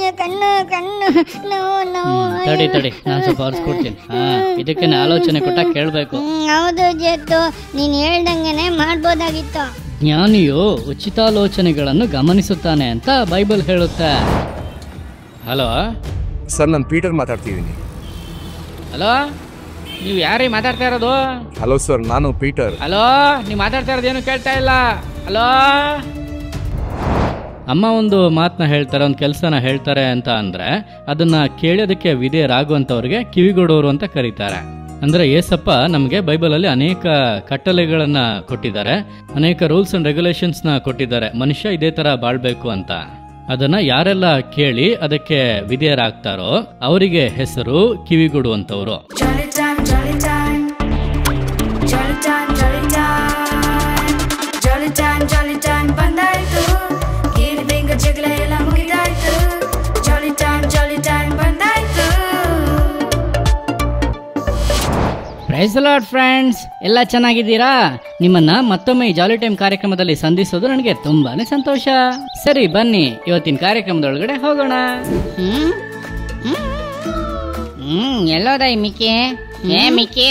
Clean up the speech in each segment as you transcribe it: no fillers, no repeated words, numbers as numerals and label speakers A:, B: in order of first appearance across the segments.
A: ಅಯ್ಯೋ ಕಣ್ಣು ಕಣ್ಣು ನೋವು ನೋವು.
B: ತಡಿ ತಡಿ, ನಾನು ಸ್ವಲ್ಪ ಹೊರಿಸ್ಕೊಡ್ತೀನಿ. ಇದಕ್ಕೆ ಆಲೋಚನೆ ಕೊಟ್ಟ ಕೇಳಬೇಕು.
A: ಹೌದು ಜೇತು, ನೀನ್ ಹೇಳ್ದಂಗೆನೆ ಮಾಡ್ಬೋದಾಗಿತ್ತು.
B: ಜ್ಞಾನಿಯು ಉಚಿತಾಲೋಚನೆಗಳನ್ನು ಗಮನಿಸುತ್ತಾನೆ ಅಂತ ಬೈಬಲ್ ಹೇಳುತ್ತೆ. ಹಲೋ
C: ಸರ್, ನಾನು ಪೀಟರ್ ಮಾತಾಡ್ತಿದ್ದೀನಿ.
B: ಹಲೋ, ನೀವು ಯಾರೇ ಮಾತಾಡ್ತಾ ಇರೋದು?
C: ಹಲೋ ಸರ್, ನಾನು ಪೀಟರ್.
B: ಹಲೋ, ನೀವು ಮಾತಾಡ್ತಾ ಇರೋದೇನು ಕೇಳ್ತಾ ಇಲ್ಲ. ಹಲೋ, ಅಮ್ಮ ಒಂದು ಮಾತನ್ನ ಹೇಳ್ತಾರೆ, ಒಂದು ಕೆಲಸನ ಹೇಳ್ತಾರೆ ಅಂತ ಅಂದರೆ ಅದನ್ನು ಕೇಳೋದಕ್ಕೆ ವಿಧೇಯರಾಗುವಂಥವ್ರಿಗೆ ಕಿವಿಗೊಡೋರು ಅಂತ ಕರೀತಾರೆ. ಅಂದರೆ ಏಸಪ್ಪ ನಮಗೆ ಬೈಬಲಲ್ಲಿ ಅನೇಕ ಕಟ್ಟಳೆಗಳನ್ನು ಕೊಟ್ಟಿದ್ದಾರೆ, ಅನೇಕ ರೂಲ್ಸ್ ಆ್ಯಂಡ್ ರೆಗ್ಯುಲೇಷನ್ಸ್ನ ಕೊಟ್ಟಿದ್ದಾರೆ. ಮನುಷ್ಯ ಇದೇ ಥರ ಬಾಳ್ಬೇಕು ಅಂತ. ಅದನ್ನು ಯಾರೆಲ್ಲ ಕೇಳಿ ಅದಕ್ಕೆ ವಿಧೇಯರಾಗ್ತಾರೋ ಅವರಿಗೆ ಹೆಸರು ಕಿವಿಗೊಡುವಂಥವ್ರು. ಪ್ರೈಸ್ ದಿ ಲಾರ್ಡ್ ಫ್ರೆಂಡ್ಸ್, ಎಲ್ಲ ಚೆನ್ನಾಗಿದ್ದೀರಾ? ನಿಮ್ಮನ್ನ ಮತ್ತೊಮ್ಮೆ ಈ ಜಾಲಿ ಟೈಮ್ ಕಾರ್ಯಕ್ರಮದಲ್ಲಿ ಸಂಧಿಸೋದು ನನಗೆ ತುಂಬಾನೇ ಸಂತೋಷ. ಸರಿ, ಬನ್ನಿ ಇವತ್ತಿನ ಕಾರ್ಯಕ್ರಮದೊಳಗಡೆ ಹೋಗೋಣ.
A: ಎಲ್ಲೋದ ಈ ಮಿಕ್ಕಿ? ಮಿಕ್ಕಿ,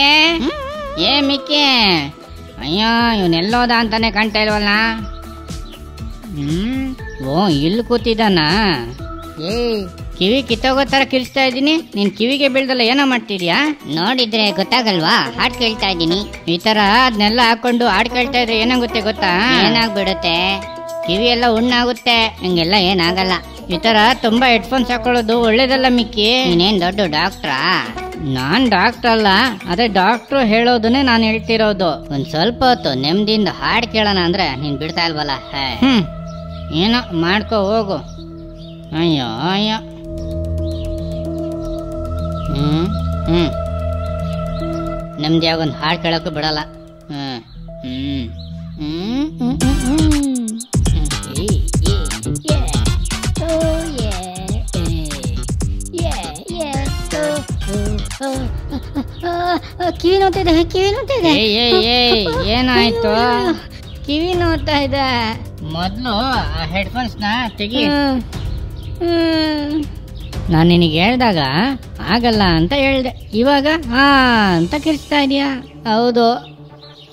A: ಮಿಕ್ಕಿ, ಅಯ್ಯೋ ಇವನೆಲ್ಲೋದ ಅಂತಾನೆ ಕಾಣ್ತಾ ಇಲ್ವಲ್ಲ. ಓ, ಇಲ್ಲಿ ಕೂತಿದ್ದಾನ. ಕಿವಿ ಕಿತ್ತೋಗೋ ತರ ಕಿರಿಸ್ತಾ ಇದ್ದೀನಿ. ನೀನ್ ಕಿವಿಗೆ ಬೀಳ್ದಲ್ಲ ಏನೋ ಮಾಡ್ತಿದ್ಯಾ? ನೋಡಿದ್ರೆ ಗೊತ್ತಾಗಲ್ವಾ? ಹಾಡ್ ಕೇಳ್ತಾ ಇದ್ದೀನಿ. ಈ ತರ ಅದನ್ನೆಲ್ಲ ಹಾಕೊಂಡು ಹಾಡ್ ಕೇಳ್ತಾ ಇದ್ರೆ ಏನಾಗುತ್ತೆ ಗೊತ್ತಾ? ಏನಾಗ್ಬಿಡುತ್ತೆ? ಕಿವಿ ಎಲ್ಲ ಉಣ್ಣಾಗುತ್ತೆ. ಹಂಗೆಲ್ಲ ಏನಾಗಲ್ಲ. ಈ ತರ ತುಂಬಾ ಹೆಡ್ಫೋನ್ಸ್ ಹಾಕೊಳ್ಳೋದು ಒಳ್ಳೇದಲ್ಲ ಮಿಕ್ಕಿ. ನೀನೇನ್ ದೊಡ್ಡ ಡಾಕ್ಟ್ರಾ? ನಾನ್ ಡಾಕ್ಟರ್ ಅಲ್ಲ, ಅದೇ ಡಾಕ್ಟ್ರು ಹೇಳೋದನ್ನೇ ನಾನು ಹೇಳ್ತಿರೋದು. ಒಂದ್ ಸ್ವಲ್ಪ ಹೊತ್ತು ನೆಮ್ಮದಿಯಿಂದ ಹಾಡ್ ಕೇಳೋಣ ಅಂದ್ರೆ ನೀನ್ ಬಿಡ್ತಾ ಇಲ್ವಲ್ಲ. ಏನೋ ಮಾಡ್ಕೋ ಹೋಗು. ಅಯ್ಯೋ ಅಯ್ಯೋ. ನೆಮ್ಮದಿಯಾಗ ಒಂದು ಹಾಡು ಕೇಳೋಕ್ಕೂ ಬಿಡಲ್ಲ. ಕಿವಿ ನೋಡ್ತಿದೆ, ಕಿವಿ ನೋಡ್ತಿದೆ. ಏನಾಯ್ತು? ಕಿವಿ ನೋಡ್ತಾ ಇದೆ. ಮೊದಲು ಆ ಹೆಡ್ಫೋನ್ಸ್ ನ ತೆಗಿ. ನಾನು ನಿನಗೆ ಹೇಳ್ದಾಗ ಆಗಲ್ಲ ಅಂತ ಹೇಳ್ದೆ, ಇವಾಗ ಅಂತ ಕಿರಿಸ್ತಾ ಇದೀಯಾ. ಹೌದು,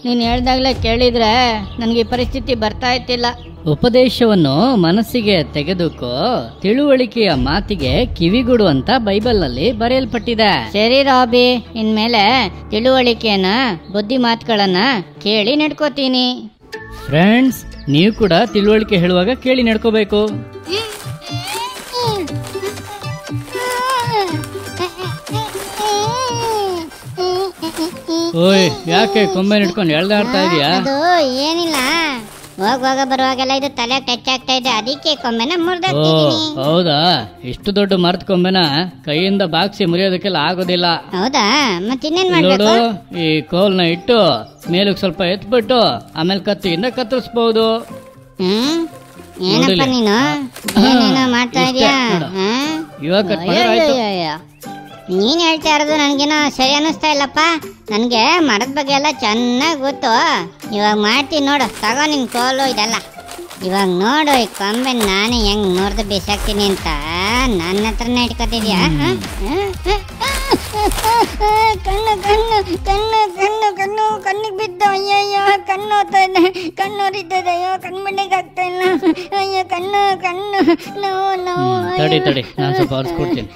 A: ನೀನು ಹೇಳ್ದಾಗಲೇ ಕೇಳಿದ್ರೆ ನನಗೆ ಈ ಪರಿಸ್ಥಿತಿ ಬರ್ತಾ ಇತ್ತಿಲ್ಲ.
B: ಉಪದೇಶವನ್ನು ಮನಸ್ಸಿಗೆ ತೆಗೆದುಕೋ, ತಿಳುವಳಿಕೆಯ ಮಾತಿಗೆ ಕಿವಿಗುಡು ಅಂತ ಬೈಬಲ್ನಲ್ಲಿ ಬರೆಯಲ್ಪಟ್ಟಿದೆ.
A: ಸರಿ ರಾಬಿ, ಇನ್ಮೇಲೆ ತಿಳುವಳಿಕೆಯನ್ನ, ಬುದ್ಧಿ ಮಾತುಗಳನ್ನ ಕೇಳಿ ನಡ್ಕೋತೀನಿ.
B: ಫ್ರೆಂಡ್ಸ್, ನೀವು ಕೂಡ ತಿಳುವಳಿಕೆ ಹೇಳುವಾಗ ಕೇಳಿ ನಡ್ಕೋಬೇಕು. ಓಯ್, ಯಾಕೆ ಕೊಂಬೆ ಇಟ್ಕೊಂಡು ಎಳ್ದಾಡ್ತಾ ಇದೀಯಾ?
A: ಅದು ಏನಿಲ್ಲ, ಹೋಗುವಾಗ ಬರುವಾಗೆಲ್ಲ ಇದು ತಲೆ ಟಚ್ ಆಗ್ತಾ ಇದೆ, ಅದಕ್ಕೆ ಕೊಂಬೆನ ಮುರಿದಾಕ್ತಿದ್ದೀನಿ.
B: ಹೌದಾ? ಇಷ್ಟು ದೊಡ್ಡ ಮರದ ಕೊಂಬೆನ ಕೈಯಿಂದ ಬಾಗ್ಸಿ ಮುರಿಯೋದಕ್ಕೆಲ್ಲ ಆಗೋದಿಲ್ಲ.
A: ಹೌದಾ? ಮತ್ತಿನ್ನೇನ್ ಮಾಡ್ಬೇಕು?
B: ನೋಡು, ಈ ಕೋಲ್ನ ಇಟ್ಟು ಮೇಲಕ್ಕೆ ಸ್ವಲ್ಪ ಎತ್ಬಿಟ್ಟು ಆಮೇಲೆ ಕತ್ತಿಯಿಂದ ಕತ್ತರಿಸಬಹುದು.
A: ಏನಪ್ಪ ನೀನು ಏನೇನೋ ಮಾಡ್ತಾ ಇದೀಯಾ?
B: ಇವಾಗ
A: ನೀನ್ ಹೇಳ್ತಾ ಇರೋದು ನನ್ಗೇನೋ ಸರಿ ಅನ್ನಿಸ್ತಾ ಇಲ್ಲಪ್ಪ. ನನ್ಗೆ ಮರದ ಬಗ್ಗೆ ಎಲ್ಲ ಚೆನ್ನಾಗಿ ಗೊತ್ತು. ಇವಾಗ ಮಾಡ್ತೀನಿ ನೋಡು, ತಗೋ ನಿನ್ ಕೋಲು ಇದೆಲ್ಲ. ಇವಾಗ ನೋಡು, ಈ ಕೊಂಬೆ ನಾನೇ ಹೆಂಗ್ ಮುರಿದು ಬಿಸಾಕ್ತೀನಿ ಅಂತ ನನ್ನ ಹತ್ರನೇ ಇಟ್ಕೊತಿದ್ಯಾ? ಕಣ್ಣು ಕಣ್ಣು ಕಣ್ಣು ಕಣ್ಣು ಕಣ್ಣು ಕಣ್ಣಿಗೆ ಬಿದ್ದು. ಅಯ್ಯಯ್ಯೋ, ಕಣ್ಣು ಹೋಗ್ತಾ ಇದೆ, ಕಣ್ಣು ಹೊರಿತದೆ. ಅಯ್ಯೋ, ಕಣ್ಮಣ್ಣಿಗೆ ಆಗ್ತಾ ಇಲ್ಲ. ಅಯ್ಯೋ, ಕಣ್ಣು ಕಣ್ಣು ನೋವು ನೋವು.
B: ತಡಿ ತಡಿ, ನಾನು ಸ್ವಲ್ಪ ಹೊರಿಸ್ಕೊಡ್ತೀನಿ.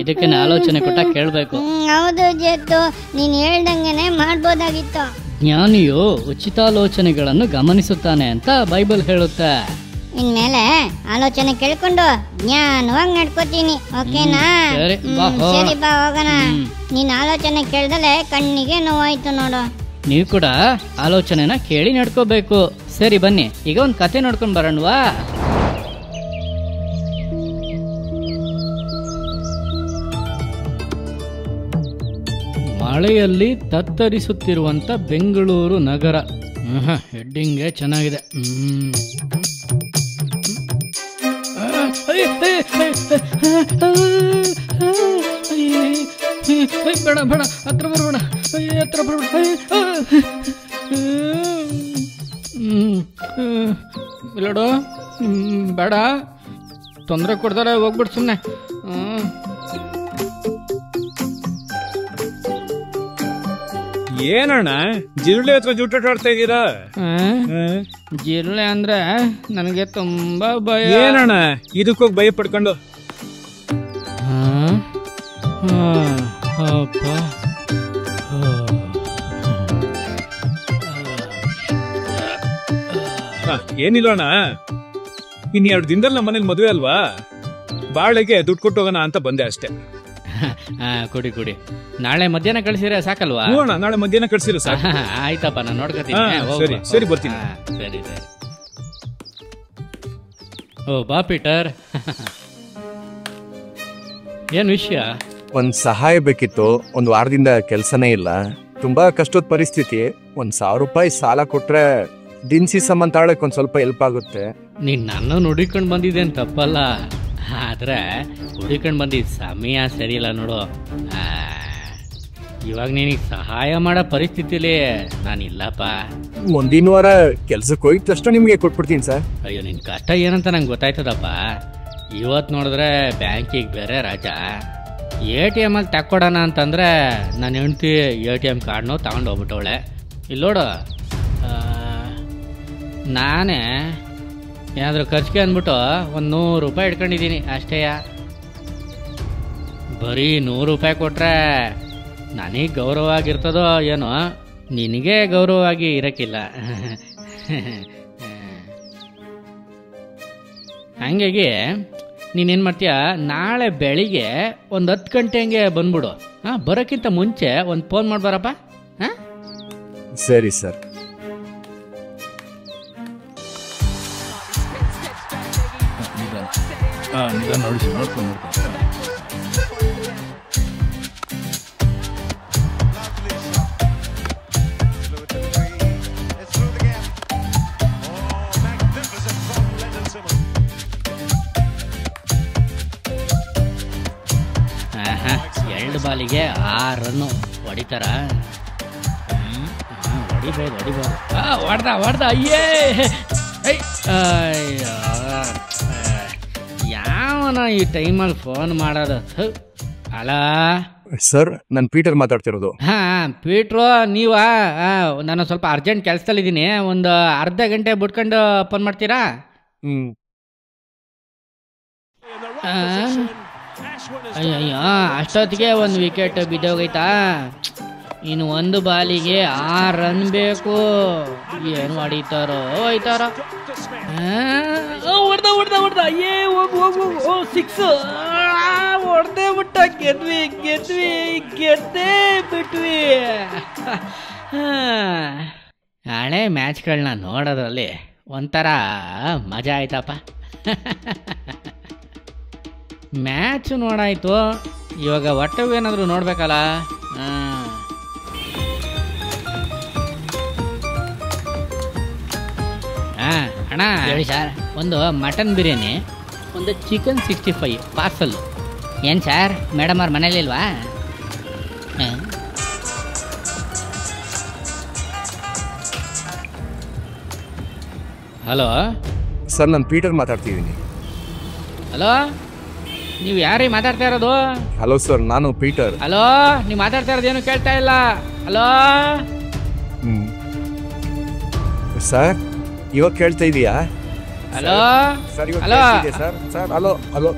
B: ಇದಕ್ಕೆ ಆಲೋಚನೆ ಕೊಟ್ಟ ಕೇಳಬೇಕು.
A: ಹೌದು ಜೇತು, ನೀನ್ ಹೇಳ್ದಂಗೆನೆ ಮಾಡ್ಬೋದಾಗಿತ್ತು.
B: ಜ್ಞಾನಿಯು ಉಚಿತಾಲೋಚನೆಗಳನ್ನು ಗಮನಿಸುತ್ತಾನೆ ಅಂತ ಬೈಬಲ್ ಹೇಳುತ್ತೆ.
A: ಇನ್ಮೇಲೆ ಆಲೋಚನೆ ಕೇಳ್ಕೊಂಡು ಜ್ಞಾನವಾಗಿ ನಡ್ಕೋತೀನಿ. ಓಕೆನಾ?
B: ಸರಿ
A: ಬಾ ಹೋಗೋಣ. ನೀನ್ ಆಲೋಚನೆ ಕೇಳ್ದಲೆ ಕಣ್ಣಿಗೆ ನೋವಾಯ್ತು ನೋಡು.
B: ನೀವು ಕೂಡ ಆಲೋಚನೆನ ಕೇಳಿ ನಡ್ಕೋಬೇಕು. ಸರಿ, ಬನ್ನಿ ಈಗ ಒಂದು ಕತೆ ನೋಡ್ಕೊಂಡು ಬರೋಣವಾ? ಮಳೆಯಲ್ಲಿ ತತ್ತರಿಸುತ್ತಿರುವಂತ ಬೆಂಗಳೂರು ನಗರ. ಹೆಡ್ಡಿಂಗ್ ಚೆನ್ನಾಗಿದೆ. ಬೇಡ ಬೇಡ, ಹತ್ರ ಬರಬೇಡ, ಹತ್ರ ಬರಬೇಡ. ಇಲ್ಲೋಡು, ಬೇಡ. ತೊಂದರೆ ಕೊಡ್ತಾರೆ, ಹೋಗ್ಬಿಟ್ಟು ಸುಮ್ಮನೆ.
D: ಏನಣ್ಣ ಜಿರುಳೆ ಹತ್ರ ಜೂಟಾಡ್ತಾ ಇದ್ದೀರಾ?
B: ಜಿರುಳೆ ಅಂದ್ರೆ ನನಗೆ ತುಂಬಾ ಭಯ.
D: ಏನಣ್ಣ ಇದಕ್ಕೋಗಿ ಭಯ ಪಡ್ಕೊಂಡು?
B: ಅಪ್ಪ,
D: ಏನಿಲ್ಲಣ್ಣ, ಇನ್2 ದಿನದಲ್ಲಿ ನಮ್ಮ ಮನೇಲಿ ಮದುವೆ ಅಲ್ವಾ, ಬಾಳೆಗೆ ದುಡ್ಡು ಕೊಟ್ಟು ಹೋಗೋಣ ಅಂತ ಬಂದೆ ಅಷ್ಟೇ.
B: ಕುಡಿ ಕುಡಿ. ನಾಳೆ ಮಧ್ಯಾಹ್ನ ಕಳಿಸಿದ್ರೆ ಸಾಕಲ್ವಾ?
D: ಹ್ಞೂ ಅಣ್ಣ, ನಾಳೆ ಮಧ್ಯಾಹ್ನ ಕಳ್ಸಿರ ಸಾಕು.
B: ಆಯ್ತಪ್ಪ, ನಾನು ನೋಡ್ಕೊತೀನಿ.
D: ಸರಿ ಸರಿ, ಬರ್ತೀನಿ.
B: ಸರಿ ಸರಿ. ಓ ಬಾ ಪೀಟರ್. ಏನ್ ವಿಷಯ?
C: ಒಂದ್ ಸಹಾಯ ಬೇಕಿತ್ತು. 1 ವಾರದಿಂದ ಕೆಲ್ಸನೇ ಇಲ್ಲ, ತುಂಬಾ ಕಷ್ಟದ ಪರಿಸ್ಥಿತಿ. 1,000 ರೂಪಾಯಿ ಸಾಲ ಕೊಟ್ರೆ ದಿನಸಿ ಸಾಮಾನ್ ತಾಳಕ್ ಒಂದ್ ಸ್ವಲ್ಪ ಹೆಲ್ಪ್ ಆಗುತ್ತೆ.
B: ನೀನ್ ನನ್ನ ಹುಡಿಕೊಂಡ್ ಬಂದಿದ್ದೇನ್ ತಪ್ಪಲ್ಲ, ಆದ್ರೆ ಹುಡಿಕೊಂಡ್ ಬಂದಿದ್ ಸಮಯ ಸರಿ ಇಲ್ಲ ನೋಡು. ಇವಾಗ ನಿನಗೆ ಸಹಾಯ ಮಾಡೋ ಪರಿಸ್ಥಿತಿಲಿ ನಾನಿಲ್ಲಪ್ಪ.
C: ಮುಂದಿನ ವಾರ ಕೆಲ್ಸಕ್ಕೆ ಹೋಗಿದ ತಕ್ಷಣ ನಿಮ್ಗೆ ಕೊಟ್ಬಿಡ್ತೀನಿ ಸರ್.
B: ಅಯ್ಯೋ, ನಿನ್ ಕಷ್ಟ ಏನಂತ ನಂಗೆ ಗೊತ್ತಾಯ್ತದಪ್ಪ. ಇವತ್ತು ನೋಡಿದ್ರೆ ಬ್ಯಾಂಕಿಗೆ ಬೇರೆ ರಜಾ. ATM ಅಲ್ಲಿ ತಕ್ಕೊಡೋಣ ಅಂತಂದ್ರೆ ನನ್ನ ಹೆಂಡ್ತಿ ATM ಕಾರ್ಡ್ನೂ ತಗೊಂಡು ಹೋಗ್ಬಿಟ್ಟವಳೆ. ಇಲ್ಲಿ ನೋಡು, ನಾನೇ ಏನಾದರೂ ಖರ್ಚಿಗೆ ಅಂದ್ಬಿಟ್ಟು ಒಂದು 100 ರೂಪಾಯಿ ಇಟ್ಕೊಂಡಿದ್ದೀನಿ ಅಷ್ಟೇಯ. ಬರೀ 100 ರೂಪಾಯಿ ಕೊಟ್ರೆ ನನಗೆ ಗೌರವವಾಗಿರ್ತದೋ ಏನೋ, ನಿನಗೆ ಗೌರವವಾಗಿ ಇರೋಕ್ಕಿಲ್ಲ. ಹಂಗಾಗಿ ನೀನೇನು ಮಾಡ್ತೀಯ, ನಾಳೆ ಬೆಳಿಗ್ಗೆ ಒಂದು 10 ಗಂಟೆ ಹಂಗೆ ಬಂದ್ಬಿಡು. ಬರೋಕ್ಕಿಂತ ಮುಂಚೆ ಒಂದು ಫೋನ್ ಮಾಡ್ಬಾರಪ್ಪ.
C: ಸರಿ ಸರ್.
B: ನೋಡ್ಕೊಂಡು ಎರಡು ಬಾಲಿಗೆ 6 ರನ್ನು ಹೊಡಿತಾರ. ಹೊಡಿಬೋದು. ಹೊಡ್ದ ಅಯ್ಯೇ. ಯಾವನ ಈ ಟೈಮಲ್ಲಿ ಫೋನ್ ಮಾಡೋದು? ಅಲ್ಲ
C: ಸರ್, ನಾನು ಪೀಟರ್ ಮಾತಾಡ್ತಿರೋದು.
B: ಪೀಟ್ರು ನೀವಾ? ನಾನು ಸ್ವಲ್ಪ ಅರ್ಜೆಂಟ್ ಕೆಲಸದಲ್ಲಿದ್ದೀನಿ, ಒಂದು ಅರ್ಧ ಗಂಟೆ ಬಿಟ್ಕೊಂಡು ಫೋನ್ ಮಾಡ್ತೀರಾ? ಅಯ್ಯಯ್ಯೋ, ಅಷ್ಟೊತ್ತಿಗೆ 1 ವಿಕೆಟ್ ಬಿದ್ದೋಗೈತಾ? ಇನ್ನು 1 ಬಾಲಿಗೆ 6 ರನ್ ಬೇಕು. ಏನು ಹೊಡಿತಾರೋ ಹೋಯ್ತಾರೋ. ಹೊಡ್ದ ಅಯ್ಯೇ, ಹೋಗು 6 ಹೊಡೆದೇ ಬಿಟ್ಟ. ಗೆದ್ದೇ ಬಿಟ್ವಿ. ಹಳೆ ಮ್ಯಾಚ್ಗಳನ್ನ ನೋಡೋದ್ರಲ್ಲಿ ಒಂಥರ ಮಜಾ ಆಯ್ತಪ್ಪ. ಮ್ಯಾಚ್ ನೋಡಾಯ್ತು, ಇವಾಗ ಒಟ್ಟವೇನಾದರೂ ನೋಡ್ಬೇಕಲ್ಲ. ಅಣ್ಣ ಹೇಳಿ ಸರ್, ಒಂದು ಮಟನ್ ಬಿರಿಯಾನಿ, ಒಂದು ಚಿಕನ್ 65 ಪಾರ್ಸಲ್. ಏನು ಸರ್, ಮೇಡಮ್ ಅವ್ರ ಮನೇಲಿಲ್ವಾ? ಹಲೋ
C: ಸರ್, ನಾನು ಪೀಟರ್ ಮಾತಾಡ್ತಿದ್ದೀನಿ.
B: ಹಲೋ, ನೀವು ಯಾರೀ ಮಾತಾಡ್ತಾ ಇರೋದು?
C: ಹಲೋ ಸರ್, ನಾನು ಪೀಟರ್.
B: ಹಲೋ, ನೀವು ಮಾತಾಡ್ತಾ ಇರೋದೇನು ಕೇಳ್ತಾ ಇಲ್ಲ. ಹಲೋ
C: ಸರ್, ಇವಾಗ ಕೇಳ್ತಾ ಇದೀಯಾ?
B: ಹಲೋ
C: ಸರ್, ಇವಾಗ
B: ಹಲೋ
C: ಕೇಳ್ತಿದ್ಯಾ ಸರ್? Sir, hello hello.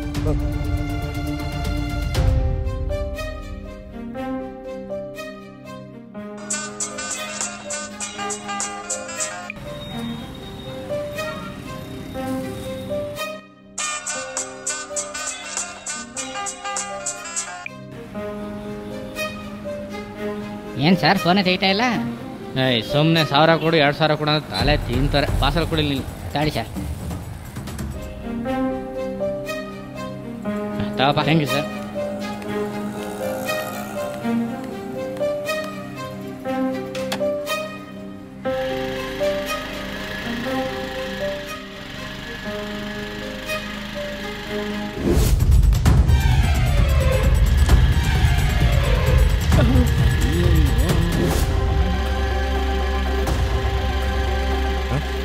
A: ಏನು ಸರ್, ಫೋನೇ ತೆಗಿತಾ ಇಲ್ಲ?
B: ಸುಮ್ಮನೆ 1000 ಕೊಡು 2000 ಕೊಡು ಅಂತ ತಲೆ ತಿಂತಾರೆ. ಪಾರ್ಸಲ್ ಕೊಡಿ ನೀವು.
A: ತಾಳಿ ಸರ್.
B: ತಗೋಪ್ಪ. Thank you sir.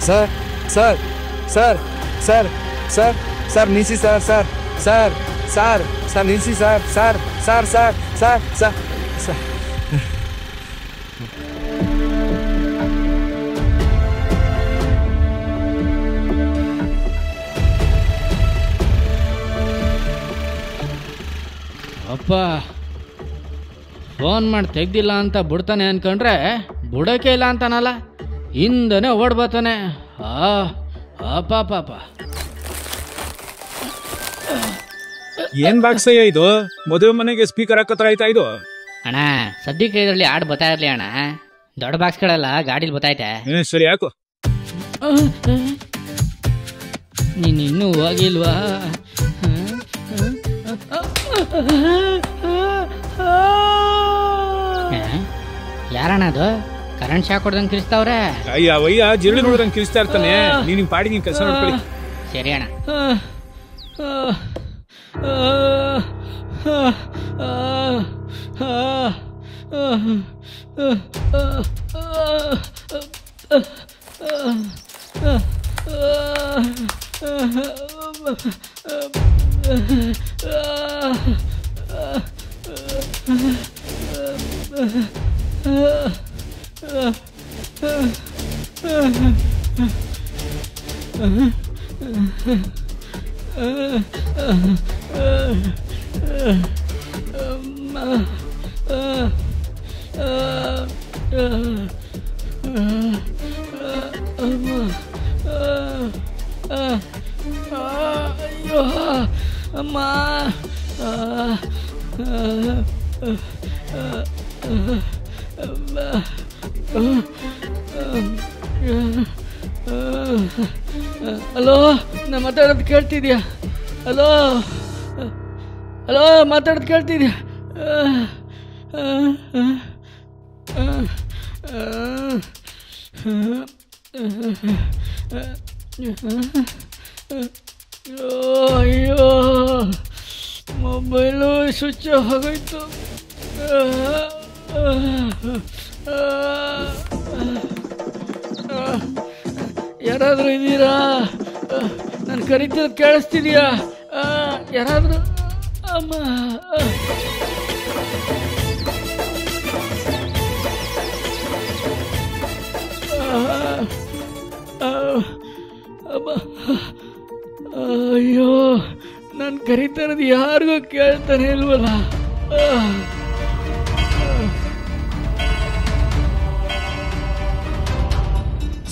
C: Sir sir sir sir sir sir ನಿಲ್ಲಿಸಿ sir sir sir sir sir ನಿಲ್ಲಿಸಿ sir sir sir sir sir sir sir
B: ಅಪ್ಪ ಫೋನ್ ಮಾಡಿ ತೆಗ್ದಿಲ್ಲ ಅಂತ ಬಿಡ್ತಾನೆ ಅನ್ಕೊಂಡ್ರೆ ಬಿಡೋಕೆ ಇಲ್ಲ ಅಂತಾನಲ್ಲ, ಹಿಂದನೇ ಓಡ್ಬತ್ತಾನೆ. ಪಾಪ
D: ಏನ್ ಬಾಕ್ಸಯ್ಯ ಇದು? ಮದುವೆ ಮನೆಗೆ ಸ್ಪೀಕರ್ ಹಾಕತ್ರ ಆಯ್ತಾ ಇದು?
A: ಅಣ್ಣ ಸದ್ಯಕ್ಕೆ ಇದರಲ್ಲಿ ಹಾಡು ಬರ್ತಾ ಇರ್ಲಿ ಅಣ್ಣ, ದೊಡ್ಡ ಬಾಕ್ಸ್ಗಳೆಲ್ಲ ಗಾಡಿಲಿ ಬತ್ತೈತೆ.
D: ಸರಿ ಯಾಕೋ
B: ನೀನು ಇನ್ನೂ ಹೋಗಿಲ್ವಾ?
A: ಯಾರಣ್ಣ ಅದು ಕರೆಂಟ್ ಶಾಕ್ ಹೊಡೆದಂಗೆ ಕಿರಿಸ್ತಾವ್ರೆ?
D: ಅಯ್ಯ ಜಿರಳಿ ನೋಡ್ದಂಗೆ ಕಿರಿಸ್ತಾ ಇರ್ತಾನೆ. ನೀನ್ ನಿಮ್ ಪಾಡಿಗೆ ಕೆಲಸ ನೋಡ್ಕೊಳ್ಳಿ.
A: ಸರಿ ಅಣ್ಣ.
B: ಅಮ್ಮ ಹಲೋ, ನಾ ಮಾತಾಡೋದು ಕೇಳ್ತಿದ್ಯಾ? ಹಲೋ ಹಲೋ, ಮಾತಾಡೋದು ಕೇಳ್ತಿದ್ಯಾ? ಅಯ್ಯೋ, ಮೊಬೈಲು ಸ್ವಿಚ್ ಆಫ್ ಆಗೋಯ್ತು. ಯಾರಾದರೂ ಇದ್ದೀರಾ? ನಾನು ಕರಿತಿರೋದು ಕೇಳಿಸ್ತಿದ್ಯಾ? ಯಾರಾದರೂ? ಅಮ್ಮ ಅಯ್ಯೋ, ನಾನು ಕರಿತಾ ಇರೋದು ಯಾರಿಗೂ ಕೇಳ್ತಾನೆ ಇಲ್ವಲ್ಲ.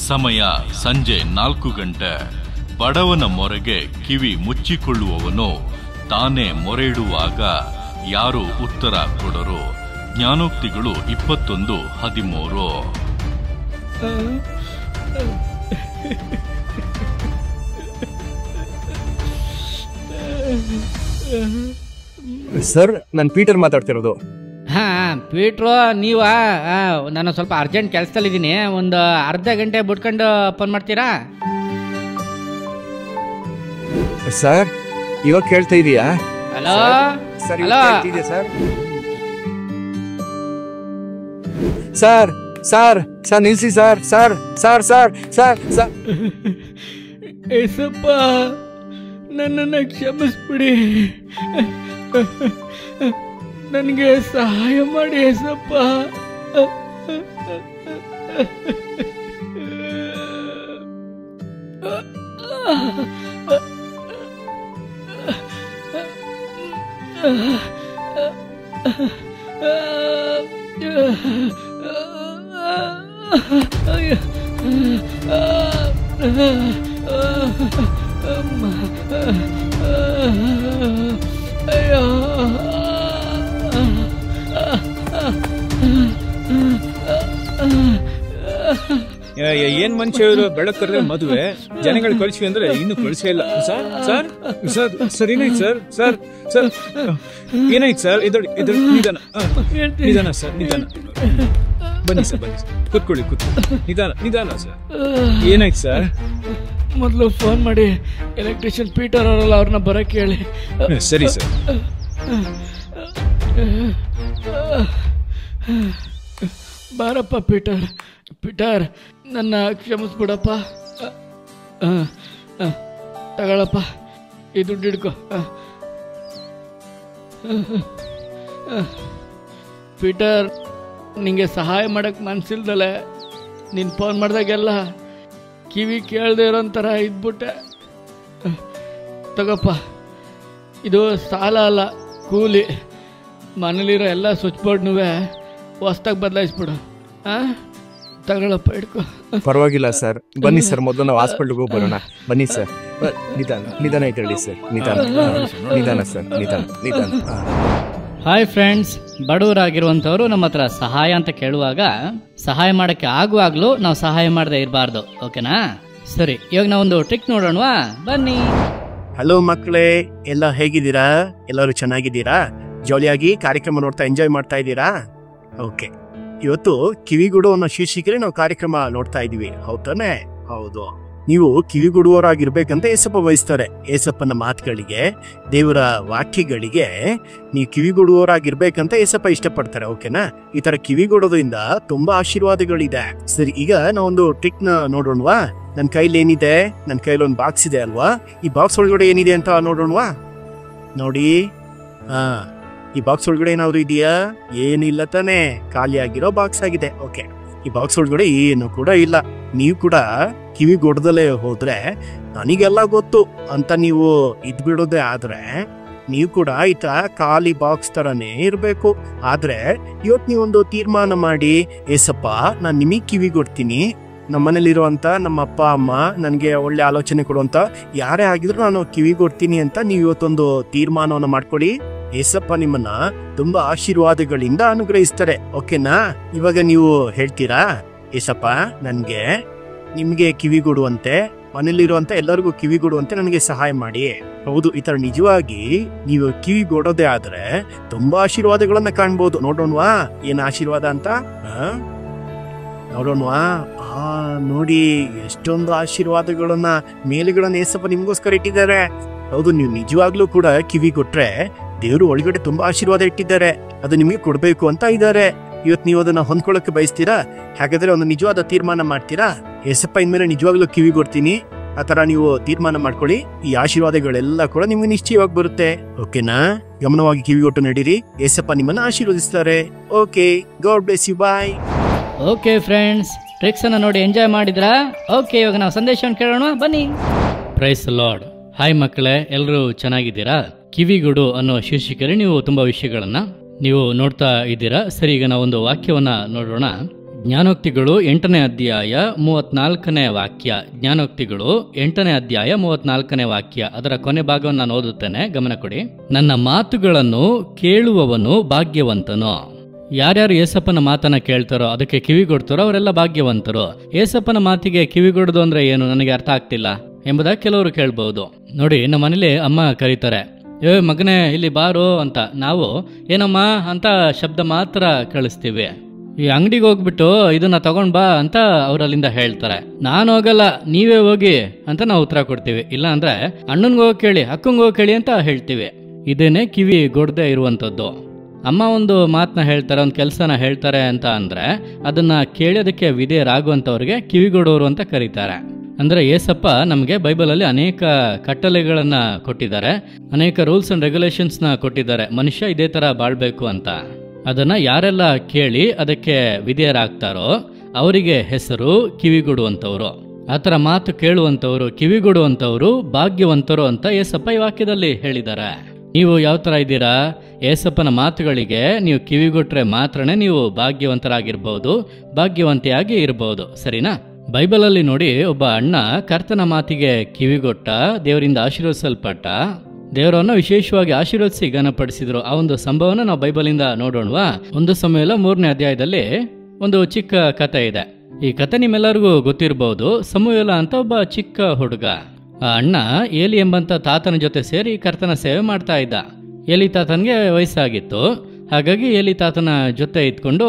E: ಸಮಯ ಸಂಜೆ 4 ಗಂಟೆ. ಬಡವನ ಮೊರೆಗೆ ಕಿವಿ ಮುಚ್ಚಿಕೊಳ್ಳುವವನು ತಾನೇ ಮೊರೆ ಇಡುವಾಗ ಯಾರು ಉತ್ತರ ಕೊಡರು. ಜ್ಞಾನೋಕ್ತಿಗಳು 21:13.
C: ಸರ್, ನಾನು ಪೀಟರ್ ಮಾತಾಡ್ತಿರೋದು.
B: ಪೀಟ್ರು ನೀವಾ? ನಾನು ಸ್ವಲ್ಪ ಅರ್ಜೆಂಟ್ ಕೆಲಸದಲ್ಲಿದ್ದೀನಿ. ಒಂದು ಅರ್ಧ ಗಂಟೆ ಬಿಟ್ಕೊಂಡು ಫೋನ್ ಮಾಡ್ತೀರಾ?
C: ಸರ್, ಇವಾಗ ಕೇಳ್ತಾ ಇದೀಯಾ?
B: Hello
C: sir,
B: hello
C: sir sir sir sir ನಿಲ್ಸಿ sir sir sir sir sir sir
B: ಏಸಪ್ಪ, ನನ್ನನ್ನು ಕ್ಷಮಿಸ್ಬಿಡಿ. ನನಗೆ ಸಹಾಯ ಮಾಡಿ ಏಸಪ್ಪ.
D: ಏನ್ ಮನುಷ್ಯ ಇವರು? ಬೆಳಕ್ ಕರೆದ್ರೆ ಮದುವೆ, ಜನಗಳು ಕಳಿಸಿ ಅಂದ್ರೆ ಇನ್ನು ಕಳಿಸೇ ಇಲ್ಲ. ಸರ್ ಸರ್ ಸರ್ ಸರ್ ಏನಾಯ್ತು ಸರ್? ಸರ್ ಸರ್ ಏನಾಯ್ತು ಸರ್? ಎದುರು ನಿಧಾನ ನಿಧಾನ ಸರ್, ನಿಧಾನ. ಬನ್ನಿ ಸರ್, ಬನ್ನಿ ಸರ್, ಕೂತ್ಕೊಳ್ಳಿ ನಿಧಾನ ನಿಧಾನ ಸರ್. ಏನಾಯ್ತು ಸರ್?
B: ಮೊದಲು ಫೋನ್ ಮಾಡಿ ಎಲೆಕ್ಟ್ರಿಷಿಯನ್ ಪೀಟರ್ ಅವರಲ್ಲ, ಅವ್ರನ್ನ ಬರಕ್ಕೆ ಹೇಳಿ.
D: ಸರಿ ಸರ್.
B: ಬಾರಪ್ಪ ಪೀಟರ್, ನನ್ನ ಕ್ಷಮಿಸ್ಬಿಡಪ್ಪ. ತಗೊಳಪ್ಪ ಈ ದುಡ್ಡು ಹಿಡ್ಕೊ. ಪೀಟರ್, ನಿಂಗೆ ಸಹಾಯ ಮಾಡಕ್ಕೆ ಮನಸ್ಸಿಲ್ದಲೆ ನೀನು ಫೋನ್ ಮಾಡಿದಾಗೆಲ್ಲ ಕಿವಿ ಕೇಳದೆ ಇರೋಂಥರ ಇದ್ಬಿಟ್ಟೆ. ತಗಪ್ಪ, ಇದು ಸಾಲ ಅಲ್ಲ, ಕೂಲಿ. ಮನೇಲಿರೋ ಎಲ್ಲ ಸ್ವಿಚ್ ಬೋರ್ಡ್ನೂ ಹೊಸ್ದಾಗಿ ಬದಲಾಯಿಸ್ಬಿಡು. ತಗೊಳಪ್ಪ, ಹಿಡ್ಕೊ.
C: ಪರವಾಗಿಲ್ಲ ಸರ್, ಬನ್ನಿ ಸರ್, ಮೊದಲು ನಾವು ಹಾಸ್ಪಿಟ್ಲಿಗೆ ಹೋಗಿ ಬರೋಣ. ಬನ್ನಿ ಸರ್, ನಿಧಾನ ಇದ್ದೇಳಿ ಸರ್, ನಿಧಾನ ಸರ್, ನಿಧಾನ.
B: ಹಾಯ್ ಫ್ರೆಂಡ್ಸ್, ಬಡವರಾಗಿರುವಂಥವ್ರು ನಮ್ಮ ಹತ್ರ ಸಹಾಯ ಅಂತ ಕೇಳುವಾಗ ಸಹಾಯ ಮಾಡೋಕ್ಕೆ ಆಗುವಾಗಲೂ ನಾವು ಸಹಾಯ ಮಾಡದೆ ಇರಬಾರ್ದು. ಓಕೆನಾ? ಸರಿ, ಇವಾಗ ನಾವೊಂದು ಟ್ರಿಕ್ ನೋಡೋಣವಾ? ಬನ್ನಿ.
F: ಹಲೋ ಮಕ್ಕಳೇ, ಎಲ್ಲ ಹೇಗಿದ್ದೀರಾ? ಎಲ್ಲರೂ ಚೆನ್ನಾಗಿದ್ದೀರಾ? ಜಾಲಿಯಾಗಿ ಕಾರ್ಯಕ್ರಮ ನೋಡ್ತಾ ಎಂಜಾಯ್ ಮಾಡ್ತಾ ಇದ್ದೀರಾ? ಓಕೆ, ಇವತ್ತು ಕಿವಿಗುಡು ಅನ್ನೋ ಶೀರ್ಷಿಕೆಯಲ್ಲಿ ನಾವು ಕಾರ್ಯಕ್ರಮ ನೋಡ್ತಾ ಇದೀವಿ, ಹೌದಾನೆ? ಹೌದು. ನೀವು ಕಿವಿಗುಡುವವರಾಗಿರ್ಬೇಕಂತ ಏಸಪ್ಪ ಬಯಸ್ತಾರೆ. ಏಸಪ್ಪನ ಮಾತುಗಳಿಗೆ, ದೇವರ ವಾಕ್ಯಗಳಿಗೆ ನೀವು ಕಿವಿಗುಡುವವರಾಗಿರ್ಬೇಕಂತ ಏಸಪ್ಪ ಇಷ್ಟಪಡ್ತಾರೆ. ಓಕೆನಾ? ಈ ತರ ಕಿವಿಗೊಡೋದ್ರಿಂದ ತುಂಬಾ ಆಶೀರ್ವಾದಗಳಿದೆ. ಸರಿ, ಈಗ ನಾವೊಂದು ಟ್ರಿಕ್ ನ ನೋಡೋಣವಾ? ನನ್ನ ಕೈಲಿ ಏನಿದೆ? ನನ್ನ ಕೈಲಿ ಒಂದು ಬಾಕ್ಸ್ ಇದೆ ಅಲ್ವಾ? ಈ ಬಾಕ್ಸ್ ಒಳಗಡೆ ಏನಿದೆ ಅಂತ ನೋಡೋಣವಾ? ನೋಡಿ, ಈ ಬಾಕ್ಸ್ ಒಳಗಡೆ ಏನಾದ್ರು ಇದೆಯಾ? ಏನಿಲ್ಲ ತಾನೆ, ಖಾಲಿಯಾಗಿರೋ ಬಾಕ್ಸ್ ಆಗಿದೆ. ಓಕೆ, ಈ ಬಾಕ್ಸ್ ಒಳಗಡೆ ಏನು ಕೂಡ ಇಲ್ಲ. ನೀವು ಕೂಡ ಕಿವಿಗೊಡ್ದಲೇ ಹೋದ್ರೆ ನನಗೆಲ್ಲ ಗೊತ್ತು ಅಂತ ನೀವು ಇದ್ಬಿಡೋದೇ ಆದ್ರೆ ನೀವು ಕೂಡ ಈ ತರ ಖಾಲಿ ಬಾಕ್ಸ್ ತರನೇ ಇರ್ಬೇಕು. ಆದ್ರೆ ಇವತ್ತು ನೀವೊಂದು ತೀರ್ಮಾನ ಮಾಡಿ, ಏಸಪ್ಪ, ನಾನು ನಿಮಗೆ ಕಿವಿಗೊಡ್ತೀನಿ. ನಮ್ಮ ಮನೇಲಿರುವಂತ ನಮ್ಮ ಅಪ್ಪ ಅಮ್ಮ ನನಗೆ ಒಳ್ಳೆ ಆಲೋಚನೆ ಕೊಡುವಂತ ಯಾರೇ ಆಗಿದ್ರು ನಾನು ಕಿವಿಗೊಡ್ತೀನಿ ಅಂತ ನೀವು ಇವತ್ತೊಂದು ತೀರ್ಮಾನವನ್ನ ಮಾಡ್ಕೊಳ್ಳಿ. ಏಸಪ್ಪ ನಿಮ್ಮನ್ನ ತುಂಬಾ ಆಶೀರ್ವಾದಗಳಿಂದ ಅನುಗ್ರಹಿಸ್ತಾರೆ. ಓಕೆನಾ? ಇವಾಗ ನೀವು ಹೇಳ್ತೀರಾ, ಏಸಪ್ಪ ನಿಮ್ಗೆ ಕಿವಿಗೊಡುವಂತೆ, ಮನೇಲಿರುವಂತ ಎಲ್ಲರಿಗೂ ಕಿವಿಗೊಡುವಂತೆ ನನಗೆ ಸಹಾಯ ಮಾಡಿ. ಹೌದು, ಈ ತರ ನಿಜವಾಗಿ ನೀವು ಕಿವಿಗೊಡೋದೇ ಆದ್ರೆ ತುಂಬಾ ಆಶೀರ್ವಾದಗಳನ್ನ ಕಾಣ್ಬೋದು. ನೋಡೋಣವಾ ಏನ್ ಆಶೀರ್ವಾದ ಅಂತ? ನೋಡೋಣವಾ? ನೋಡಿ, ಎಷ್ಟೊಂದು ಆಶೀರ್ವಾದಗಳನ್ನ, ಮೇಲುಗಳನ್ನ ಏಸಪ್ಪ ನಿಮ್ಗೋಸ್ಕರ ಇಟ್ಟಿದ್ದಾರೆ. ಹೌದು, ನೀವು ನಿಜವಾಗ್ಲೂ ಕೂಡ ಕಿವಿ ಕೊಟ್ರೆ ದೇವರು ಒಳಗಡೆ ತುಂಬಾ ಆಶೀರ್ವಾದ ಇಟ್ಟಿದ್ದಾರೆ, ಅದು ನಿಮಗೆ ಕೊಡ್ಬೇಕು ಅಂತ ಇದ್ದಾರೆ. ಇವತ್ತು ನೀವು ಅದನ್ನ ಹೊಂದ್ಕೊಳ್ಳಕ್ಕೆ ಬಯಸ್ತೀರಾ? ಹಾಗಾದ್ರೆ ಒಂದು ನಿಜವಾದ ತೀರ್ಮಾನ ಮಾಡ್ತೀರಾ? ಏಸಪ್ಪ ಇನ್ಮೇಲೆ ನಿಜವಾಗ್ಲೂ ಕಿವಿ ಕೊಡ್ತೀನಿ, ಆ ತರ ನೀವು ತೀರ್ಮಾನ ಮಾಡ್ಕೊಳ್ಳಿ. ಈ ಆಶೀರ್ವಾದಗಳೆಲ್ಲ ಕೂಡ ನಿಮ್ಗೆ ನಿಶ್ಚಯವಾಗಿ ಬರುತ್ತೆ. ಓಕೆನಾ? ಗಮನವಾಗಿ ಕಿವಿಗೊಟ್ಟು ನಡೀರಿ. ಏಸಪ್ಪ ನಿಮ್ಮನ್ನ ಆಶೀರ್ವದಿಸ್ತಾರೆ. Okay, God bless you. Bye.
B: Okay friends, tricks ಅನ್ನ ನೋಡಿ ಎಂಜಾಯ್ ಮಾಡಿದ್ರಾ? ಓಕೆ, ಇವಾಗ ನಾವು ಸಂದೇಶವನ್ನು ಕೇಳೋಣ, ಬನ್ನಿ. Price lord. ಹಾಯ್ ಮಕ್ಕಳೇ, ಎಲ್ಲರೂ ಚೆನ್ನಾಗಿದ್ದೀರಾ? ಕಿವಿಗುಡು ಅನ್ನೋ ಶೀರ್ಷಿಕೆಯಲ್ಲಿ ನೀವು ತುಂಬಾ ವಿಷಯಗಳನ್ನ ನೀವು ನೋಡ್ತಾ ಇದ್ದೀರಾ. ಸರಿ, ಈಗ ನಾವೊಂದು ವಾಕ್ಯವನ್ನ ನೋಡೋಣ. ಜ್ಞಾನೋಕ್ತಿಗಳು 8ನೇ ಅಧ್ಯಾಯ 34ನೇ ವಾಕ್ಯ. ಜ್ಞಾನೋಕ್ತಿಗಳು 8ನೇ ಅಧ್ಯಾಯ 34ನೇ ವಾಕ್ಯ, ಅದರ ಕೊನೆ ಭಾಗವನ್ನು ನಾನು ಓದುತ್ತೇನೆ, ಗಮನ ಕೊಡಿ. ನನ್ನ ಮಾತುಗಳನ್ನು ಕೇಳುವವನು ಭಾಗ್ಯವಂತನು. ಯಾರ್ಯಾರು ಏಸಪ್ಪನ ಮಾತನ್ನ ಕೇಳ್ತಾರೋ, ಅದಕ್ಕೆ ಕಿವಿಗೊಡ್ತಾರೋ ಅವರೆಲ್ಲ ಭಾಗ್ಯವಂತರು. ಏಸಪ್ಪನ ಮಾತಿಗೆ ಕಿವಿಗೊಡೋದು ಅಂದ್ರೆ ಏನು, ನನಗೆ ಅರ್ಥ ಆಗ್ತಿಲ್ಲ ಎಂಬುದಾಗಿ ಕೆಲವರು ಕೇಳ್ಬಹುದು. ನೋಡಿ, ನಮ್ಮ ಮನೇಲಿ ಅಮ್ಮ ಕರೀತಾರೆ, ಮಗನೇ ಇಲ್ಲಿ ಬಾರೋ ಅಂತ. ನಾವು ಏನಮ್ಮ ಅಂತ ಶಬ್ದ ಮಾತ್ರ ಕಳಿಸ್ತೀವಿ. ಈ ಅಂಗಡಿಗೆ ಹೋಗ್ಬಿಟ್ಟು ಇದನ್ನ ತಗೊಂಡ್ ಬಾ ಅಂತ ಅವರಲ್ಲಿಂದ ಹೇಳ್ತಾರೆ. ನಾನು ಹೋಗಲ್ಲ, ನೀವೇ ಹೋಗಿ ಅಂತ ನಾವು ಉತ್ತರ ಕೊಡ್ತೀವಿ. ಇಲ್ಲ ಅಂದ್ರೆ ಅಣ್ಣನ್ಗೆ ಹೋಗಿ ಕೇಳಿ, ಅಕ್ಕಂಗೆ ಹೋಗಿ ಕೇಳಿ ಅಂತ ಹೇಳ್ತೀವಿ. ಇದೇನೆ ಕಿವಿ ಗೊಡ್ದೇ ಇರುವಂತದ್ದು. ಅಮ್ಮ ಒಂದು ಮಾತನ್ನ ಹೇಳ್ತಾರೆ, ಒಂದು ಕೆಲಸನ ಹೇಳ್ತಾರೆ ಅಂತ ಅಂದ್ರೆ ಅದನ್ನ ಕೇಳೋದಕ್ಕೆ ವಿಧೇಯರಾಗುವಂಥವ್ರಿಗೆ ಕಿವಿಗೊಡೋರು ಅಂತ ಕರೀತಾರೆ. ಅಂದ್ರೆ ಏಸಪ್ಪ ನಮಗೆ ಬೈಬಲಲ್ಲಿ ಅನೇಕ ಕಟ್ಟಳೆಗಳನ್ನ ಕೊಟ್ಟಿದ್ದಾರೆ, ಅನೇಕ ರೂಲ್ಸ್ ಅಂಡ್ ರೆಗ್ಯುಲೇಷನ್ಸ್ನ ಕೊಟ್ಟಿದ್ದಾರೆ. ಮನುಷ್ಯ ಇದೇ ತರ ಬಾಳ್ಬೇಕು ಅಂತ. ಅದನ್ನ ಯಾರೆಲ್ಲ ಕೇಳಿ ಅದಕ್ಕೆ ವಿಧೇಯರಾಗ್ತಾರೋ ಅವರಿಗೆ ಹೆಸರು ಕಿವಿಗೊಡುವಂಥವ್ರು. ಆ ಥರ ಮಾತು ಕೇಳುವಂಥವ್ರು, ಕಿವಿಗೊಡುವಂಥವ್ರು ಭಾಗ್ಯವಂತರು ಅಂತ ಏಸಪ್ಪ ಈ ವಾಕ್ಯದಲ್ಲಿ ಹೇಳಿದ್ದಾರೆ. ನೀವು ಯಾವ ಥರ ಇದ್ದೀರಾ? ಏಸಪ್ಪನ ಮಾತುಗಳಿಗೆ ನೀವು ಕಿವಿಗೊಟ್ರೆ ಮಾತ್ರನೇ ನೀವು ಭಾಗ್ಯವಂತರಾಗಿರ್ಬೋದು, ಭಾಗ್ಯವಂತಿಯಾಗಿ ಇರ್ಬೋದು. ಸರಿನಾ? ಬೈಬಲಲ್ಲಿ ನೋಡಿ, ಒಬ್ಬ ಅಣ್ಣ ಕರ್ತನ ಮಾತಿಗೆ ಕಿವಿಗೊಟ್ಟ, ದೇವರಿಂದ ಆಶೀರ್ವದಿಸಲ್ಪಟ್ಟ, ದೇವರನ್ನು ವಿಶೇಷವಾಗಿ ಆಶೀರ್ವದಿಸಿ ಘನಪಡಿಸಿದ್ರು. ಆ ಒಂದು ಸಂಭವನ ನಾವು ಬೈಬಲಿಂದ ನೋಡೋಣವಾ? 1 ಸಮುವೇಲ 3ನೇ ಅಧ್ಯಾಯದಲ್ಲಿ ಒಂದು ಚಿಕ್ಕ ಕಥೆ ಇದೆ. ಈ ಕಥೆ ನಿಮ್ಮೆಲ್ಲರಿಗೂ ಗೊತ್ತಿರಬಹುದು. ಸಮುವೇಲ ಅಂತ ಒಬ್ಬ ಚಿಕ್ಕ ಹುಡುಗ, ಆ ಅಣ್ಣ ಏಲಿ ಎಂಬಂತ ತಾತನ ಜೊತೆ ಸೇರಿ ಕರ್ತನ ಸೇವೆ ಮಾಡ್ತಾ ಇದ್ದ. ಏಲಿ ತಾತನ್ಗೆ ವಯಸ್ಸಾಗಿತ್ತು, ಹಾಗಾಗಿ ಏಲಿ ತಾತನ ಜೊತೆ ಇದ್ಕೊಂಡು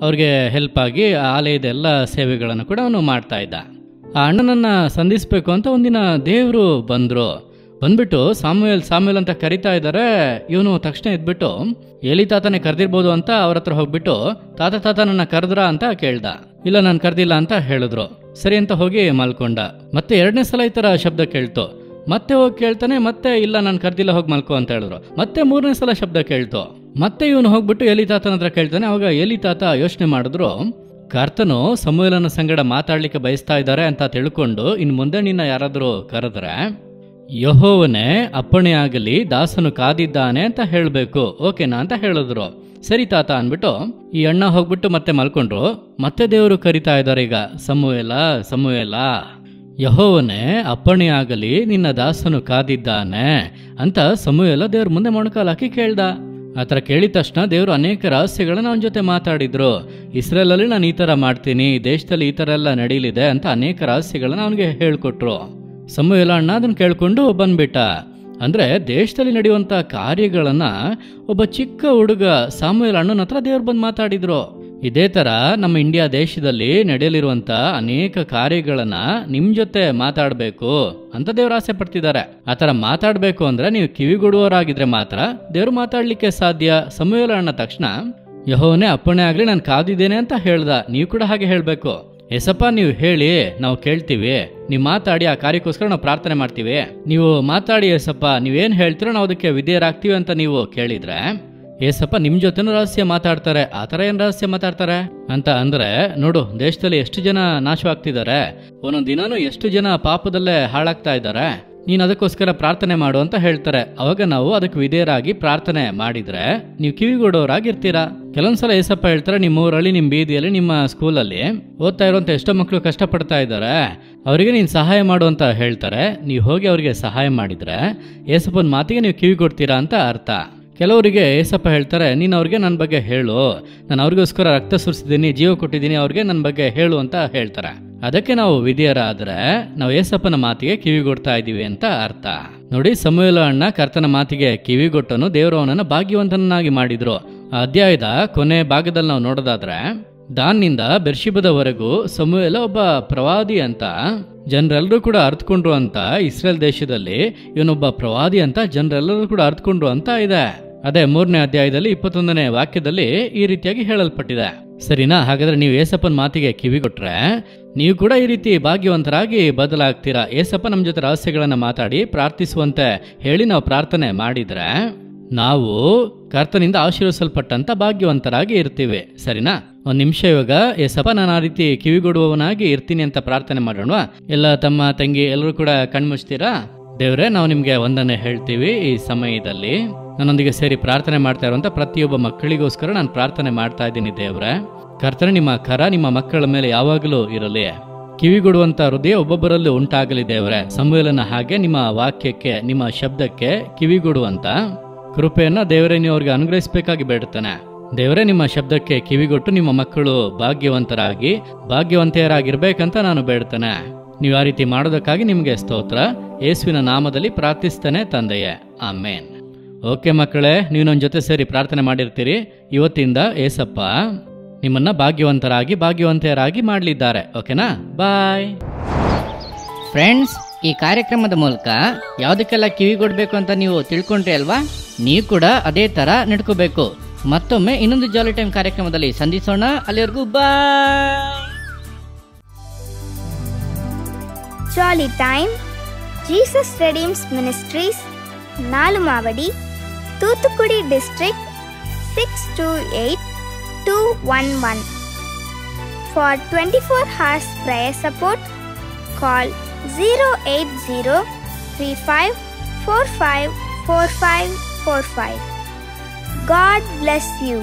B: ಅವ್ರಿಗೆ ಹೆಲ್ಪ್ ಆಗಿ ಆಲಯದ ಎಲ್ಲ ಸೇವೆಗಳನ್ನು ಕೂಡ ಅವನು ಮಾಡ್ತಾ ಇದ್ದ. ಆ ಅಣ್ಣನನ್ನ ಸಂಧಿಸ್ಬೇಕು ಅಂತ ಒಂದಿನ ದೇವರು ಬಂದ್ಬಿಟ್ಟು ಸಾಮುವೇಲ್ ಅಂತ ಕರಿತಾ ಇದ್ದಾರೆ. ಇವನು ತಕ್ಷಣ ಇದ್ಬಿಟ್ಟು ಏಲಿ ತಾತನೇ ಕರೆದಿರ್ಬೋದು ಅಂತ ಅವ್ರ ಹತ್ರ ಹೋಗ್ಬಿಟ್ಟು, ತಾತ ನನ್ನ ಕರೆದ್ರ ಅಂತ ಕೇಳ್ದ. ಇಲ್ಲ, ನಾನು ಕರೆದಿಲ್ಲ ಅಂತ ಹೇಳಿದ್ರು. ಸರಿ ಅಂತ ಹೋಗಿ ಮಲ್ಕೊಂಡ. ಮತ್ತೆ 2ನೇ ಸಲ ಈ ತರ ಶಬ್ದ ಕೇಳ್ತು, ಮತ್ತೆ ಹೋಗಿ ಕೇಳ್ತಾನೆ, ಮತ್ತೆ ಇಲ್ಲ ನಾನು ಕರ್ದಿಲ್ಲ ಹೋಗಿ ಮಲ್ಕೋ ಅಂತ ಹೇಳಿದ್ರು. ಮತ್ತೆ 3ನೇ ಸಲ ಶಬ್ದ ಕೇಳ್ತು. ಮತ್ತೆ ಇವನು ಹೋಗ್ಬಿಟ್ಟು ಏಲಿ ತಾತನ ಹತ್ರ ಕೇಳ್ತಾನೆ. ಅವಾಗ ಏಲಿ ತಾತ ಯೋಚನೆ ಮಾಡಿದ್ರು, ಕರ್ತನು ಸಮುವೇಲನ ಸಂಗಡ ಮಾತಾಡ್ಲಿಕ್ಕೆ ಬಯಸ್ತಾ ಇದ್ದಾರೆ ಅಂತ ತಿಳ್ಕೊಂಡು ಇನ್ ಮುಂದೆ ನಿನ್ನ ಯಾರಾದ್ರೂ ಕರೆದ್ರೆ ಯೆಹೋವನೇ ಅಪ್ಪಣೆ ಆಗಲಿ, ದಾಸನು ಕಾದಿದ್ದಾನೆ ಅಂತ ಹೇಳ್ಬೇಕು, ಓಕೆನಾ ಅಂತ ಹೇಳಿದ್ರು. ಸರಿ ತಾತ ಅನ್ಬಿಟ್ಟು ಈ ಅಣ್ಣ ಹೋಗ್ಬಿಟ್ಟು ಮತ್ತೆ ಮಲ್ಕೊಂಡ್ರು. ಮತ್ತೆ ದೇವರು ಕರಿತಾ ಇದ್ದಾರೆ ಈಗ, ಸಮುವೇಲ ಸಮುವೇಲ, ಯೆಹೋವನೇ ಅಪ್ಪಣೆ ಆಗಲಿ, ನಿನ್ನ ದಾಸನು ಕಾದಿದ್ದಾನೆ ಅಂತ ಸಮುವೇಲ ದೇವ್ರ ಮುಂದೆ ಮೊಣಕಾಲು ಹಾಕಿ ಕೇಳ್ದ. ಆತರ ಕೇಳಿದ ತಕ್ಷಣ ದೇವರು ಅನೇಕ ರಹಸ್ಯಗಳನ್ನ ಅವನ ಜೊತೆ ಮಾತಾಡಿದ್ರು. ಇಸ್ರೇಲಲ್ಲಿ ನಾನು ಈ ತರ ಮಾಡ್ತೀನಿ, ದೇಶದಲ್ಲಿ ಈ ತರ ಎಲ್ಲ ನಡೀಲಿದೆ ಅಂತ ಅನೇಕ ರಹಸ್ಯಗಳನ್ನ ಅವನಿಗೆ ಹೇಳ್ಕೊಟ್ರು. ಸಮುವೇಲ ಅಣ್ಣ ಅದನ್ನ ಕೇಳ್ಕೊಂಡು ಬಂದ್ಬಿಟ್ಟ. ಅಂದ್ರೆ ದೇಶದಲ್ಲಿ ನಡೆಯುವಂತ ಕಾರ್ಯಗಳನ್ನ ಒಬ್ಬ ಚಿಕ್ಕ ಹುಡುಗ ಸಾಮುವೇಲ ಅಣ್ಣನ ಹತ್ರ ದೇವ್ರು ಬಂದು ಮಾತಾಡಿದ್ರು. ಇದೇ ತರ ನಮ್ಮ ಇಂಡಿಯಾ ದೇಶದಲ್ಲಿ ನಡೆಯಲಿರುವಂತ ಅನೇಕ ಕಾರ್ಯಗಳನ್ನ ನಿಮ್ ಜೊತೆ ಮಾತಾಡ್ಬೇಕು ಅಂತ ದೇವ್ರು ಆಸೆ ಪಡ್ತಿದ್ದಾರೆ. ಆತರ ಮಾತಾಡ್ಬೇಕು ಅಂದ್ರೆ ನೀವು ಕಿವಿಗೊಡುವವರಾಗಿದ್ರೆ ಮಾತ್ರ ದೇವ್ರು ಮಾತಾಡ್ಲಿಕ್ಕೆ ಸಾಧ್ಯ. ಸಮುವೇಲ ಅಣ್ಣ ತಕ್ಷಣ ಯೆಹೋವನೇ ಅಪ್ಪಣೆ ಆಗ್ಲಿ, ನಾನು ಕಾದಿದ್ದೇನೆ ಅಂತ ಹೇಳ್ದ. ನೀವು ಕೂಡ ಹಾಗೆ ಹೇಳ್ಬೇಕು, ಏಸಪ್ಪ ನೀವು ಹೇಳಿ ನಾವು ಕೇಳ್ತೀವಿ, ನೀವು ಮಾತಾಡಿ ಆ ಕಾರ್ಯಕ್ಕೋಸ್ಕರ ನಾವು ಪ್ರಾರ್ಥನೆ ಮಾಡ್ತೀವಿ, ನೀವು ಮಾತಾಡಿ ಏಸಪ್ಪ, ನೀವೇನ್ ಹೇಳ್ತೀರೋ ನಾವು ಅದಕ್ಕೆ ವಿಧೇಯರಾಗ್ತೀವಿ ಅಂತ ನೀವು ಕೇಳಿದ್ರೆ ಏಸಪ್ಪ ನಿಮ್ ಜೊತೆನೂ ರಹಸ್ಯ ಮಾತಾಡ್ತಾರೆ. ಆ ಥರ ಏನ್ ರಹಸ್ಯ ಮಾತಾಡ್ತಾರೆ ಅಂತ ಅಂದ್ರೆ, ನೋಡು ದೇಶದಲ್ಲಿ ಎಷ್ಟು ಜನ ನಾಶವಾಗ್ತಿದ್ದಾರೆ, ಒಂದೊಂದು ದಿನಾನು ಎಷ್ಟು ಜನ ಪಾಪದಲ್ಲೇ ಹಾಳಾಗ್ತಾ ಇದ್ದಾರೆ, ನೀನು ಅದಕ್ಕೋಸ್ಕರ ಪ್ರಾರ್ಥನೆ ಮಾಡು ಅಂತ ಹೇಳ್ತಾರೆ. ಅವಾಗ ನಾವು ಅದಕ್ಕೆ ವಿಧೇಯರಾಗಿ ಪ್ರಾರ್ಥನೆ ಮಾಡಿದ್ರೆ ನೀವು ಕಿವಿಗೊಡೋರಾಗಿರ್ತೀರಾ. ಕೆಲವೊಂದ್ಸಲ ಏಸಪ್ಪ ಹೇಳ್ತಾರೆ, ನಿಮ್ಮ ಊರಲ್ಲಿ, ನಿಮ್ಮ ಬೀದಿಯಲ್ಲಿ, ನಿಮ್ಮ ಸ್ಕೂಲಲ್ಲಿ ಓದ್ತಾ ಇರುವಂತ ಎಷ್ಟೋ ಮಕ್ಕಳು ಕಷ್ಟಪಡ್ತಾ ಇದ್ದಾರೆ, ಅವರಿಗೆ ನೀನು ಸಹಾಯ ಮಾಡು ಅಂತ ಹೇಳ್ತಾರೆ. ನೀವು ಹೋಗಿ ಅವರಿಗೆ ಸಹಾಯ ಮಾಡಿದ್ರೆ ಏಸಪ್ಪನ ಮಾತಿಗೆ ನೀವು ಕಿವಿಗೊಡ್ತೀರಾ ಅಂತ ಅರ್ಥ. ಕೆಲವರಿಗೆ ಏಸಪ್ಪ ಹೇಳ್ತಾರೆ, ನೀನು ಅವ್ರಿಗೆ ನನ್ನ ಬಗ್ಗೆ ಹೇಳು, ನಾನು ಅವ್ರಿಗೋಸ್ಕರ ರಕ್ತ ಸುರಿಸಿದ್ದೀನಿ, ಜೀವ ಕೊಟ್ಟಿದ್ದೀನಿ, ಅವ್ರಿಗೆ ನನ್ನ ಬಗ್ಗೆ ಹೇಳು ಅಂತ ಹೇಳ್ತಾರೆ. ಅದಕ್ಕೆ ನಾವು ವಿಧೇಯರಾದ್ರೆ ನಾವು ಏಸಪ್ಪನ ಮಾತಿಗೆ ಕಿವಿಗೊಡ್ತಾ ಇದ್ದೀವಿ ಅಂತ ಅರ್ಥ. ನೋಡಿ, ಸಮುವೇಲ ಅಣ್ಣ ಕರ್ತನ ಮಾತಿಗೆ ಕಿವಿಗೊಟ್ಟನು, ದೇವರು ಅವನನ್ನ ಭಾಗ್ಯವಂತನಾಗಿ ಮಾಡಿದ್ರು. ಆ ಅಧ್ಯಾಯದ ಕೊನೆ ಭಾಗದಲ್ಲಿ ನಾವು ನೋಡೋದಾದ್ರೆ, ದಾನ್ನಿಂದ ಬೆರ್ಷಿಬದವರೆಗೂ ಸಮುವೇಲ ಒಬ್ಬ ಪ್ರವಾದಿ ಅಂತ ಜನರೆಲ್ಲರೂ ಕೂಡ ಅರ್ಥಕೊಂಡ್ರು ಅಂತ, ಇಸ್ರೇಲ್ ದೇಶದಲ್ಲಿ ಇವನೊಬ್ಬ ಪ್ರವಾದಿ ಅಂತ ಜನರೆಲ್ಲರೂ ಕೂಡ ಅರ್ಥಕೊಂಡ್ರು ಅಂತ ಇದೆ. ಅದೇ 3ನೇ ಅಧ್ಯಾಯದಲ್ಲಿ 21ನೇ ವಾಕ್ಯದಲ್ಲಿ ಈ ರೀತಿಯಾಗಿ ಹೇಳಲ್ಪಟ್ಟಿದೆ. ಸರಿನಾ? ಹಾಗಾದ್ರೆ ನೀವು ಏಸಪ್ಪನ ಮಾತಿಗೆ ಕಿವಿಗೊಟ್ರೆ ನೀವು ಕೂಡ ಈ ರೀತಿ ಭಾಗ್ಯವಂತರಾಗಿ ಬದಲಾಗ್ತೀರಾ. ಏಸಪ್ಪ ನಮ್ಮ ಜೊತೆ ರಹಸ್ಯಗಳನ್ನ ಮಾತಾಡಿ ಪ್ರಾರ್ಥಿಸುವಂತೆ ಹೇಳಿ ನಾವು ಪ್ರಾರ್ಥನೆ ಮಾಡಿದ್ರೆ ನಾವು ಕರ್ತನಿಂದ ಆಶೀರ್ವದಿಸಲ್ಪಟ್ಟಂತ ಭಾಗ್ಯವಂತರಾಗಿ ಇರ್ತೀವಿ. ಸರಿನಾ? ಒಂದ್ ನಿಮಿಷ ಇವಾಗ ಏಸಪ್ಪ ನಾನು ಆ ರೀತಿ ಕಿವಿಗೊಡುವವನಾಗಿ ಇರ್ತೀನಿ ಅಂತ ಪ್ರಾರ್ಥನೆ ಮಾಡೋಣ. ಎಲ್ಲ ತಮ್ಮ ತಂಗಿ ಎಲ್ಲರೂ ಕೂಡ ಕಣ್ಮುಚ್ತೀರಾ? ದೇವ್ರೆ, ನಾವು ನಿಮ್ಗೆ ವಂದನೆ ಹೇಳ್ತೀವಿ. ಈ ಸಮಯದಲ್ಲಿ ನನ್ನೊಂದಿಗೆ ಸೇರಿ ಪ್ರಾರ್ಥನೆ ಮಾಡ್ತಾ ಇರುವಂತ ಪ್ರತಿಯೊಬ್ಬ ಮಕ್ಕಳಿಗೋಸ್ಕರ ನಾನು ಪ್ರಾರ್ಥನೆ ಮಾಡ್ತಾ ಇದ್ದೀನಿ. ದೇವ್ರೆ, ಕರ್ತನೆ ನಿಮ್ಮ ಕರ ನಿಮ್ಮ ಮಕ್ಕಳ ಮೇಲೆ ಯಾವಾಗಲೂ ಇರಲಿ. ಕಿವಿಗೊಡುವಂತ ಹೃದಯ ಒಬ್ಬೊಬ್ಬರಲ್ಲೂ ಉಂಟಾಗಲಿ. ದೇವ್ರೆ, ಸಮುವೇಲನ ಹಾಗೆ ನಿಮ್ಮ ವಾಕ್ಯಕ್ಕೆ, ನಿಮ್ಮ ಶಬ್ದಕ್ಕೆ ಕಿವಿಗೊಡುವಂತ ಕೃಪೆಯನ್ನ ದೇವರೇ ನೀವು ಅವ್ರಿಗೆ ಅನುಗ್ರಹಿಸಬೇಕಾಗಿ ಬೇಡ್ತಾನೆ. ದೇವರೇ, ನಿಮ್ಮ ಶಬ್ದಕ್ಕೆ ಕಿವಿಗೊಟ್ಟು ನಿಮ್ಮ ಮಕ್ಕಳು ಭಾಗ್ಯವಂತೆಯರಾಗಿರ್ಬೇಕಂತ ನಾನು ಬೇಡ್ತಾನೆ. ನೀವು ಆ ರೀತಿ ಮಾಡೋದಕ್ಕಾಗಿ ನಿಮ್ಗೆ ಸ್ತೋತ್ರ. ಯೇಸುವಿನ ನಾಮದಲ್ಲಿ ಪ್ರಾರ್ಥಿಸ್ತೇನೆ ತಂದೆಯೇ, ಆಮೇನ್. ಓಕೆ ಮಕ್ಕಳೇ, ನೀವು ನನ್ನ ಜೊತೆ ಸೇರಿ ಪ್ರಾರ್ಥನೆ ಮಾಡಿರ್ತೀರಿ. ಇವತ್ತಿಂದ ಏಸಪ್ಪ ನಿಮ್ಮನ್ನ ಭಾಗ್ಯವಂತೆಯರಾಗಿ ಮಾಡಲಿದ್ದಾರೆ. ಓಕೆನಾ? ಬಾಯ್
A: ಫ್ರೆಂಡ್ಸ್, ಈ ಕಾರ್ಯಕ್ರಮದ ಮೂಲಕ ಯಾವುದಕ್ಕೆಲ್ಲ ಕಿವಿಗೊಡ್ಬೇಕು ಅಂತ ನೀವು ತಿಳ್ಕೊಂಡ್ರಿ ಅಲ್ವಾ? ನೀವು ಕೂಡ ಅದೇ ತರ ನಡ್ಕೋಬೇಕು. ಮತ್ತೊಮ್ಮೆ ಇನ್ನೊಂದು ಜಾಲಿ ಟೈಮ್ ಕಾರ್ಯಕ್ರಮದಲ್ಲಿ ಸಂಧಿಸೋಣ. ಅಲ್ಲಿವರೆಗೂ bye.
G: Jolly time Jesus redeems ministries, Nalumavadi, Thoothukudi district 628211. For 24 hours prayer support, call 08035454545. God bless you.